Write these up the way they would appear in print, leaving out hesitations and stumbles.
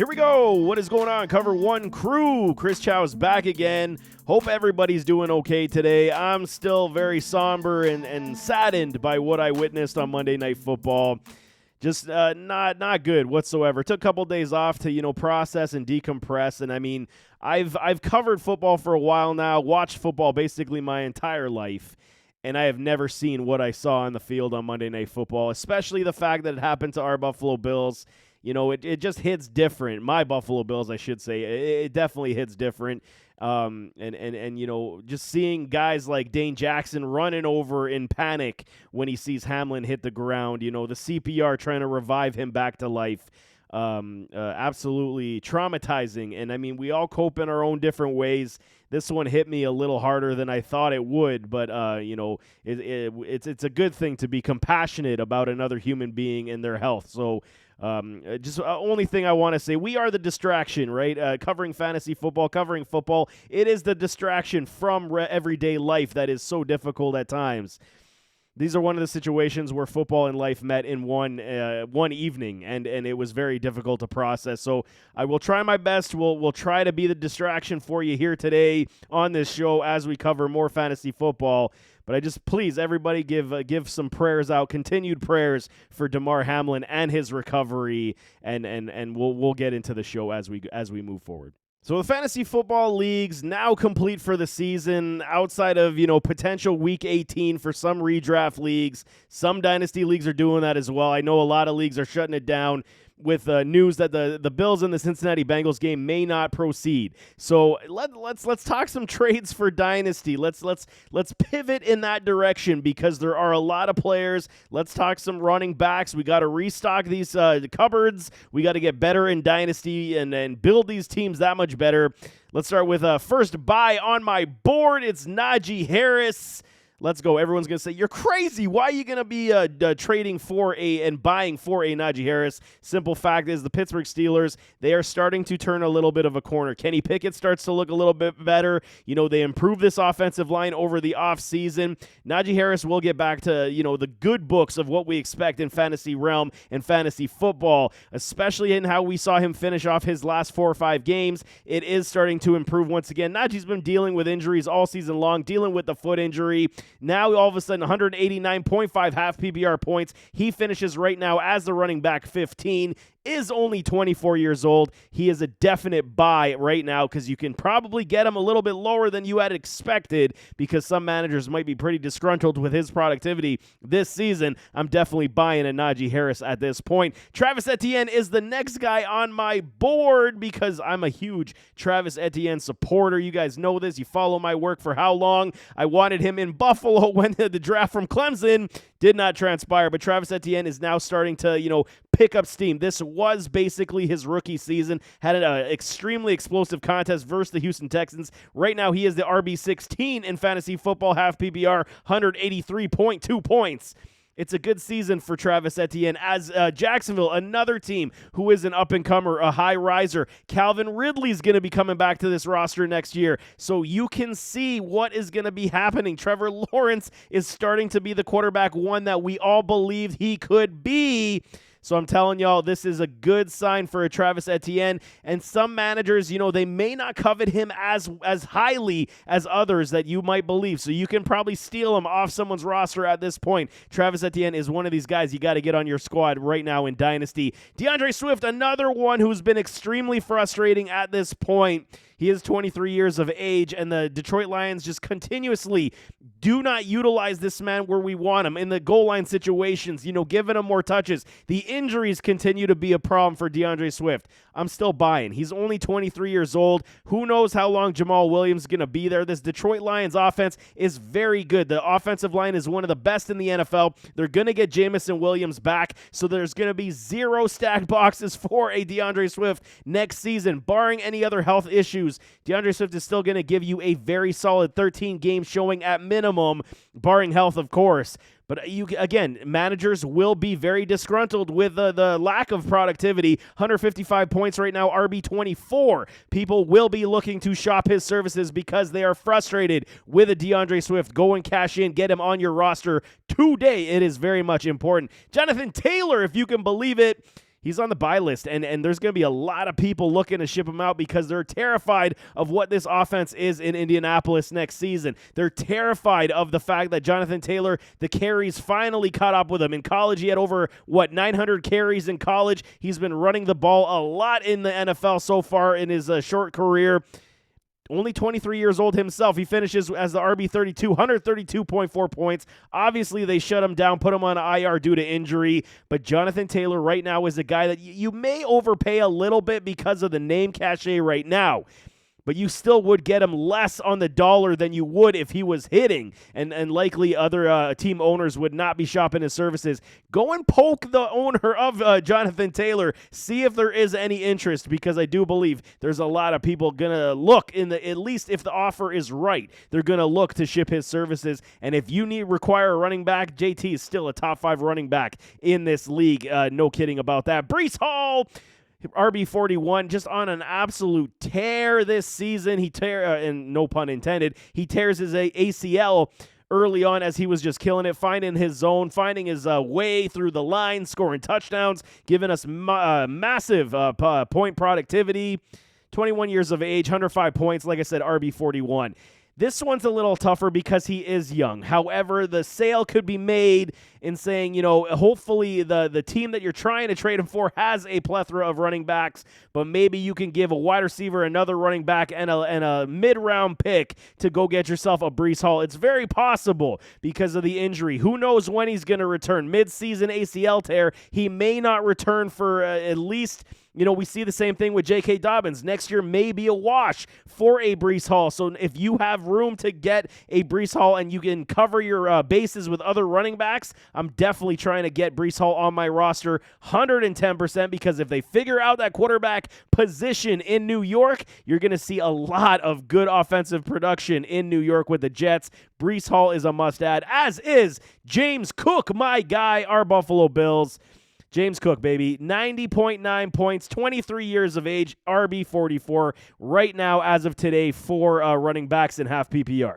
Here we go. What is going on? Cover One crew. Chris Chow's back again. Hope everybody's doing okay today. I'm still very somber and saddened by what I witnessed on Monday Night Football. Just not good whatsoever. Took a couple days off to, process and decompress. And I mean, I've covered football for a while now, watched football basically my entire life, and I have never seen what I saw on the field on Monday Night Football, especially the fact that it happened to our Buffalo Bills. It just hits different. My Buffalo Bills, I should say. It definitely hits different. Just seeing guys like Dane Jackson running over in panic when he sees Hamlin hit the ground, the CPR trying to revive him back to life. Absolutely traumatizing. And I mean, we all cope in our own different ways. This one hit me a little harder than I thought it would, but it's a good thing to be compassionate about another human being and their health. So only thing I want to say, we are the distraction, right? Covering fantasy football, covering football. It is the distraction from everyday life that is so difficult at times. These are one of the situations where football and life met in one evening, and it was very difficult to process. So I will try my best. We'll try to be the distraction for you here today on this show as we cover more fantasy football. But I just, please, everybody give some prayers out, continued prayers for Damar Hamlin and his recovery, and we'll get into the show as we move forward. So the fantasy football leagues now complete for the season outside of, potential week 18 for some redraft leagues. Some dynasty leagues are doing that as well. I know a lot of leagues are shutting it down with news that the Bills and the Cincinnati Bengals game may not proceed. So let's talk some trades for dynasty. Let's pivot in that direction because there are a lot of players. Let's talk some running backs. We got to restock these cupboards. We got to get better in dynasty and build these teams that much better. Let's start with first buy on my board. It's Najee Harris. Let's go. Everyone's going to say, you're crazy. Why are you going to be trading for and buying for a Najee Harris? Simple fact is the Pittsburgh Steelers, they are starting to turn a little bit of a corner. Kenny Pickett starts to look a little bit better. They improve this offensive line over the offseason. Najee Harris will get back to, the good books of what we expect in fantasy realm and fantasy football, especially in how we saw him finish off his last 4 or 5 games. It is starting to improve once again. Najee's been dealing with injuries all season long, dealing with the foot injury. Now, all of a sudden, 189.5 half PPR points. He finishes right now as the running back 15, is only 24 years old. He is a definite buy right now because you can probably get him a little bit lower than you had expected because some managers might be pretty disgruntled with his productivity this season. I'm definitely buying a Najee Harris at this point. Travis Etienne is the next guy on my board because I'm a huge Travis Etienne supporter. You guys know this. You follow my work for how long. I wanted him in Buffalo when the draft from Clemson did not transpire, but Travis Etienne is now starting to, pick up steam. This was basically his rookie season. Had an extremely explosive contest versus the Houston Texans. Right now, he is the RB16 in fantasy football, half PPR, 183.2 points. It's a good season for Travis Etienne as Jacksonville, another team who is an up-and-comer, a high riser. Calvin Ridley's going to be coming back to this roster next year, so you can see what is going to be happening. Trevor Lawrence is starting to be the quarterback one that we all believed he could be. So I'm telling y'all, this is a good sign for a Travis Etienne. And some managers, they may not covet him as highly as others that you might believe. So you can probably steal him off someone's roster at this point. Travis Etienne is one of these guys you got to get on your squad right now in Dynasty. DeAndre Swift, another one who's been extremely frustrating at this point. He is 23 years of age, and the Detroit Lions just continuously do not utilize this man where we want him in the goal line situations, giving him more touches. The injuries continue to be a problem for DeAndre Swift. I'm still buying. He's only 23 years old. Who knows how long Jamal Williams is going to be there. This Detroit Lions offense is very good. The offensive line is one of the best in the NFL. They're going to get Jamison Williams back, so there's going to be 0 stacked boxes for a DeAndre Swift next season, barring any other health issues. DeAndre Swift is still going to give you a very solid 13-game showing at minimum, barring health, of course. But again, managers will be very disgruntled with the lack of productivity. 155 points right now, RB24. People will be looking to shop his services because they are frustrated with a DeAndre Swift. Go and cash in. Get him on your roster today. It is very much important. Jonathan Taylor, if you can believe it, He's on the buy list, and there's going to be a lot of people looking to ship him out because they're terrified of what this offense is in Indianapolis next season. They're terrified of the fact that Jonathan Taylor, the carries finally caught up with him. In college, he had over, 900 carries in college. He's been running the ball a lot in the NFL so far in his short career. Only 23 years old himself. He finishes as the RB32, 132.4 points. Obviously, they shut him down, put him on IR due to injury. But Jonathan Taylor right now is a guy that you may overpay a little bit because of the name cachet right now. But you still would get him less on the dollar than you would if he was hitting, and likely other team owners would not be shopping his services. Go and poke the owner of Jonathan Taylor, see if there is any interest, because I do believe there's a lot of people going to look, at least if the offer is right, they're going to look to ship his services. And if you require a running back, JT is still a top 5 running back in this league. No kidding about that. Breece Hall, RB41, just on an absolute tear this season. And no pun intended, he tears his ACL early on as he was just killing it, finding his zone, finding his way through the line, scoring touchdowns, giving us massive point productivity. 21 years of age, 105 points, like I said, RB41. This one's a little tougher because he is young. However, the sale could be made in saying, hopefully the team that you're trying to trade him for has a plethora of running backs, but maybe you can give a wide receiver, another running back, and a mid-round pick to go get yourself a Breece Hall. It's very possible because of the injury. Who knows when he's going to return? Mid-season ACL tear. He may not return for at least... we see the same thing with J.K. Dobbins. Next year may be a wash for a Breece Hall. So if you have room to get a Breece Hall and you can cover your bases with other running backs, I'm definitely trying to get Breece Hall on my roster 110%, because if they figure out that quarterback position in New York, you're going to see a lot of good offensive production in New York with the Jets. Breece Hall is a must-add, as is James Cook, my guy, our Buffalo Bills. James Cook, baby, 90.9 points, 23 years of age, RB44 right now as of today for running backs in half PPR.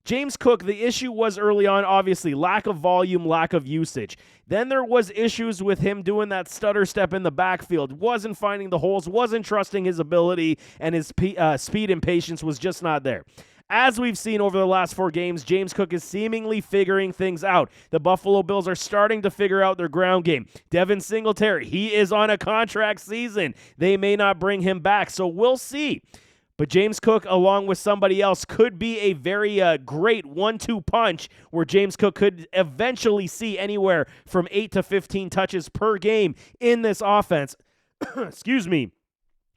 James Cook, the issue was early on, obviously, lack of volume, lack of usage. Then there was issues with him doing that stutter step in the backfield, wasn't finding the holes, wasn't trusting his ability, and his speed and patience was just not there. As we've seen over the last 4 games, James Cook is seemingly figuring things out. The Buffalo Bills are starting to figure out their ground game. Devin Singletary, he is on a contract season. They may not bring him back, so we'll see. But James Cook, along with somebody else, could be a very great 1-2 punch where James Cook could eventually see anywhere from 8 to 15 touches per game in this offense. Excuse me.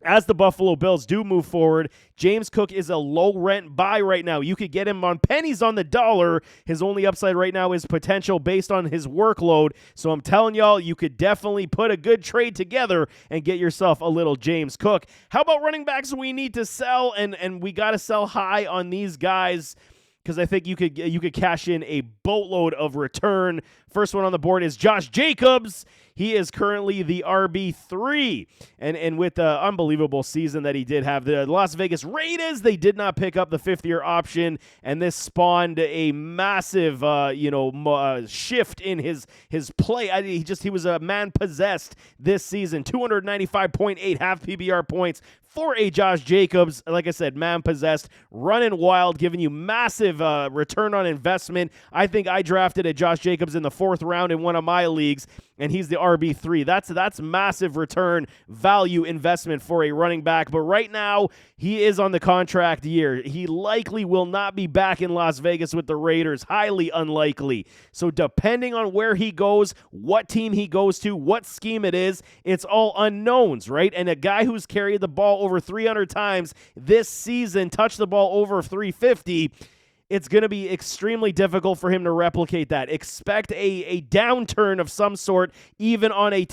As the Buffalo Bills do move forward, James Cook is a low-rent buy right now. You could get him on pennies on the dollar. His only upside right now is potential based on his workload. So I'm telling y'all, you could definitely put a good trade together and get yourself a little James Cook. How about running backs we need to sell? And we got to sell high on these guys, because I think you could cash in a boatload of return. First one on the board is Josh Jacobs. He is currently the RB3. And with the unbelievable season that he did have, the Las Vegas Raiders, they did not pick up the 5th-year option, and this spawned a massive shift in his play. He was a man-possessed this season. 295.8 half PPR points for a Josh Jacobs. Like I said, man-possessed, running wild, giving you massive return on investment. I think I drafted a Josh Jacobs in the 4th round in one of my leagues, and he's the RB3. That's massive return value investment for a running back. But right now, he is on the contract year. He likely will not be back in Las Vegas with the Raiders. Highly unlikely. So depending on where he goes, what team he goes to, what scheme it is, it's all unknowns, right? And a guy who's carried the ball over 300 times this season, touched the ball over 350, it's going to be extremely difficult for him to replicate that. Expect a downturn of some sort, even on a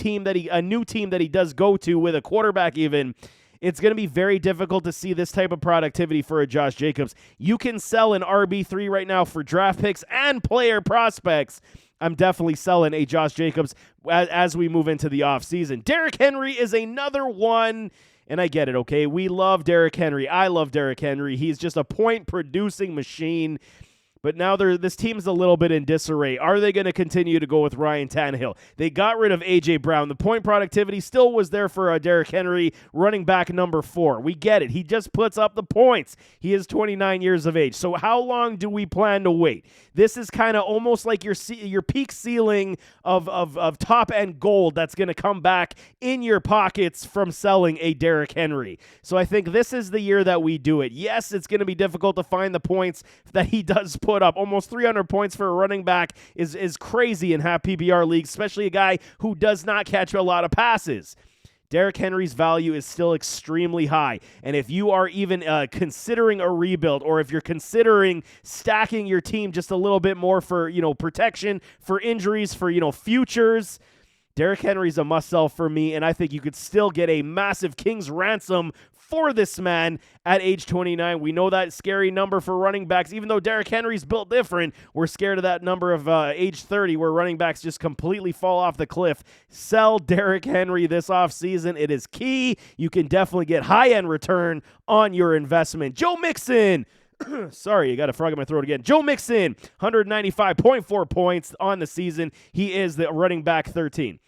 new team that he does go to with a quarterback even. It's going to be very difficult to see this type of productivity for a Josh Jacobs. You can sell an RB3 right now for draft picks and player prospects. I'm definitely selling a Josh Jacobs as we move into the offseason. Derrick Henry is another one. And I get it, okay? We love Derrick Henry. I love Derrick Henry. He's just a point-producing machine. but now this team's a little bit in disarray. Are they going to continue to go with Ryan Tannehill? They got rid of A.J. Brown. The point productivity still was there for Derrick Henry, running back number 4. We get it. He just puts up the points. He is 29 years of age. So how long do we plan to wait? This is kind of almost like your peak ceiling of top-end gold that's going to come back in your pockets from selling a Derrick Henry. So I think this is the year that we do it. Yes, it's going to be difficult to find the points that he does put up. Almost 300 points for a running back is crazy in half PPR leagues, especially a guy who does not catch a lot of passes. Derrick Henry's value is still extremely high, and if you are even considering a rebuild, or if you're considering stacking your team just a little bit more for protection, for injuries, for futures, Derrick Henry's a must-sell for me, and I think you could still get a massive king's ransom for this man at age 29. We know that scary number for running backs. Even though Derrick Henry's built different, we're scared of that number of age 30 where running backs just completely fall off the cliff. Sell Derrick Henry this offseason. It is key. You can definitely get high-end return on your investment. Joe Mixon. Sorry, I got a frog in my throat again. Joe Mixon, 195.4 points on the season. He is the running back 13.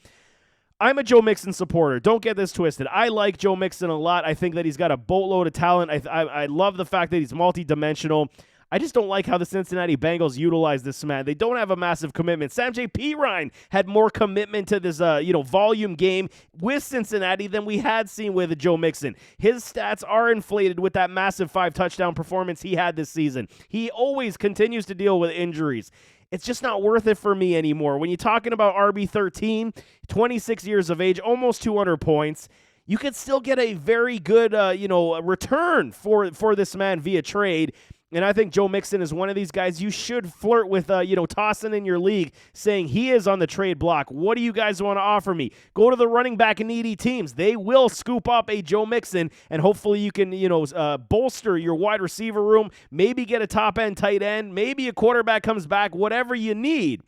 I'm a Joe Mixon supporter. Don't get this twisted. I like Joe Mixon a lot. I think that he's got a boatload of talent. I love the fact that he's multidimensional. I just don't like how the Cincinnati Bengals utilize this man. They don't have a massive commitment. Samjay Pirine had more commitment to this volume game with Cincinnati than we had seen with Joe Mixon. His stats are inflated with that massive 5-touchdown performance he had this season. He always continues to deal with injuries. It's just not worth it for me anymore. When you're talking about RB13, 26 years of age, almost 200 points, you could still get a very good return for this man via trade. And I think Joe Mixon is one of these guys you should flirt with, tossing in your league, saying he is on the trade block. What do you guys want to offer me? Go to the running back and needy teams. They will scoop up a Joe Mixon, and hopefully you can, bolster your wide receiver room, maybe get a top-end tight end, maybe a quarterback comes back, whatever you need.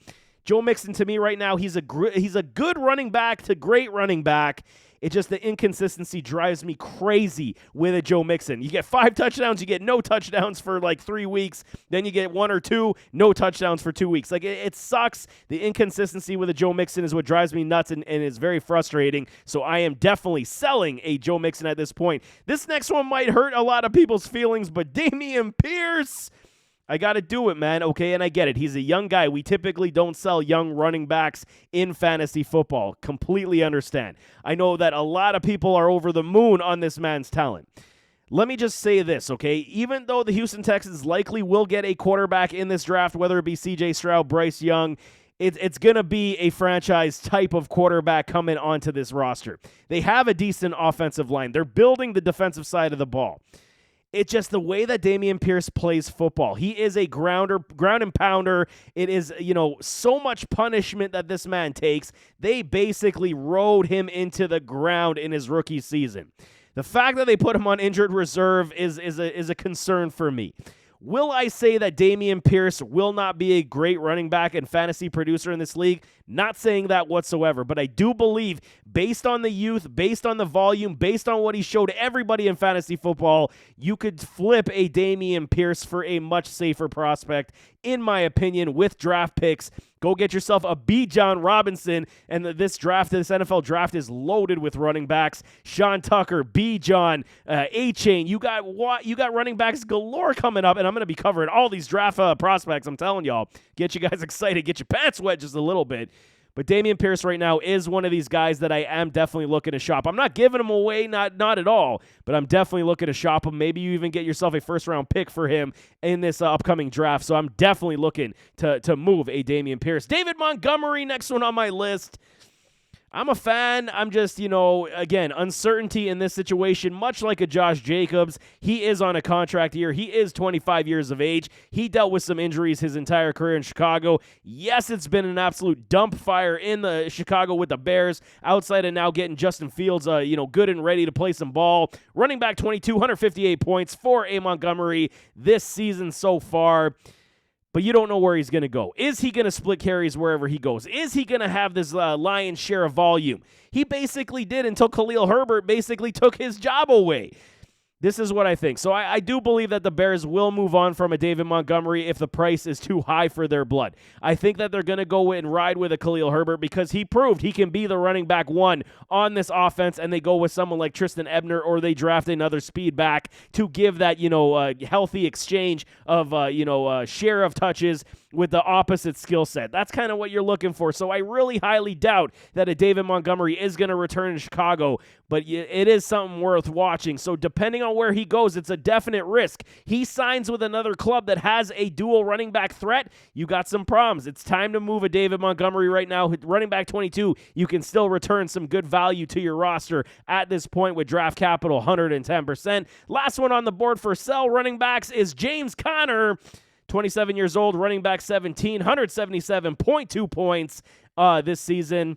Joe Mixon, to me right now, he's a good running back to great running back. It's just the inconsistency drives me crazy with a Joe Mixon. You get 5 touchdowns, you get no touchdowns for like 3 weeks. Then you get 1 or 2, no touchdowns for 2 weeks. Like it sucks. The inconsistency with a Joe Mixon is what drives me nuts and is very frustrating. So I am definitely selling a Joe Mixon at this point. This next one might hurt a lot of people's feelings, but Dameon Pierce, I got to do it, man. Okay, and I get it. He's a young guy. We typically don't sell young running backs in fantasy football. Completely understand. I know that a lot of people are over the moon on this man's talent. Let me just say this, okay? Even though the Houston Texans likely will get a quarterback in this draft, whether it be C.J. Stroud, Bryce Young, it's going to be a franchise type of quarterback coming onto this roster. They have a decent offensive line. They're building the defensive side of the ball. It's just the way that Dameon Pierce plays football. He is a ground and pounder. It is, so much punishment that this man takes. They basically rode him into the ground in his rookie season. The fact that they put him on injured reserve is a concern for me. Will I say that Dameon Pierce will not be a great running back and fantasy producer in this league? Not saying that whatsoever, but I do believe, based on the youth, based on the volume, based on what he showed everybody in fantasy football, you could flip a Dameon Pierce for a much safer prospect, in my opinion, with draft picks. Go get yourself a Bijan Robinson, and this NFL draft is loaded with running backs. Sean Tucker, Bijan, A-Chain. You got running backs galore coming up, and I'm going to be covering all these draft prospects. I'm telling y'all, get you guys excited, get your pants wet just a little bit. But Dameon Pierce right now is one of these guys that I am definitely looking to shop. I'm not giving him away, not at all, but I'm definitely looking to shop him. Maybe you even get yourself a first-round pick for him in this upcoming draft. So I'm definitely looking to move a Dameon Pierce. David Montgomery, next one on my list. I'm a fan. I'm just, again, uncertainty in this situation, much like a Josh Jacobs. He is on a contract year. He is 25 years of age. He dealt with some injuries his entire career in Chicago. Yes, it's been an absolute dump fire in the Chicago with the Bears, outside of now getting Justin Fields, good and ready to play some ball. Running back 258 points for a Montgomery this season so far. But you don't know where he's going to go. Is he going to split carries wherever he goes? Is he going to have this lion's share of volume? He basically did until Khalil Herbert basically took his job away. This is what I think. So I do believe that the Bears will move on from a David Montgomery if the price is too high for their blood. I think that they're going to go and ride with a Khalil Herbert because he proved he can be the running back one on this offense, and they go with someone like Tristan Ebner, or they draft another speed back to give that, healthy exchange of, share of touches with the opposite skill set. That's kind of what you're looking for. So I really highly doubt that a David Montgomery is going to return to Chicago, but it is something worth watching. So depending on where he goes, it's a definite risk. He signs with another club that has a dual running back threat. You got some problems. It's time to move a David Montgomery right now. Running back 22, you can still return some good value to your roster at this point with draft capital 110%. Last one on the board for sell running backs is James Conner. 27 years old, running back 17, 177.2 points this season.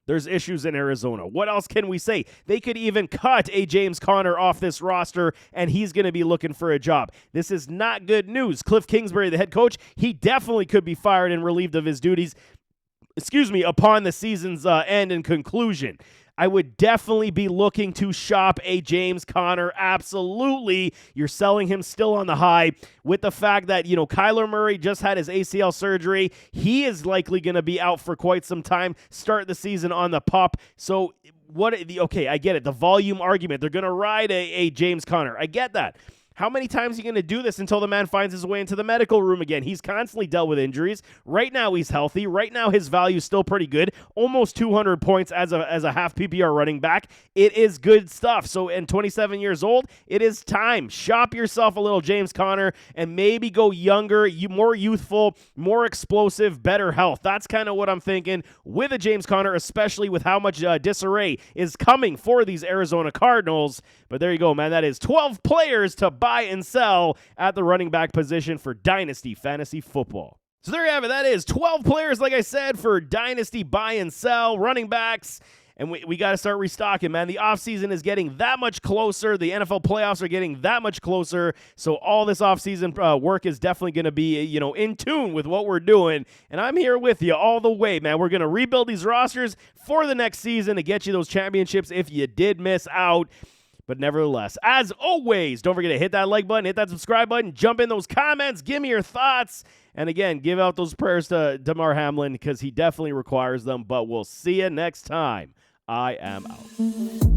There's issues in Arizona. What else can we say? They could even cut a James Conner off this roster, and he's going to be looking for a job. This is not good news. Cliff Kingsbury, the head coach, he definitely could be fired and relieved of his duties, upon the season's end and conclusion. I would definitely be looking to shop a James Conner. Absolutely. You're selling him still on the high with the fact that, Kyler Murray just had his ACL surgery. He is likely going to be out for quite some time, start the season on the pup. So I get it. The volume argument. They're going to ride a James Conner. I get that. How many times are you going to do this until the man finds his way into the medical room again? He's constantly dealt with injuries. Right now, he's healthy. Right now, his value is still pretty good. Almost 200 points as a half PPR running back. It is good stuff. So, in 27 years old, it is time. Shop yourself a little James Conner and maybe go younger, more youthful, more explosive, better health. That's kind of what I'm thinking with a James Conner, especially with how much disarray is coming for these Arizona Cardinals. But there you go, man. That is 12 players to buy and sell at the running back position for Dynasty Fantasy Football. So there you have it. That is 12 players, like I said, for Dynasty buy and sell running backs. And we got to start restocking, man. The offseason is getting that much closer. The NFL playoffs are getting that much closer. So all this offseason work is definitely going to be, in tune with what we're doing. And I'm here with you all the way, man. We're going to rebuild these rosters for the next season to get you those championships if you did miss out. But nevertheless, as always, don't forget to hit that like button, hit that subscribe button, jump in those comments, give me your thoughts. And again, give out those prayers to Damar Hamlin because he definitely requires them. But we'll see you next time. I am out.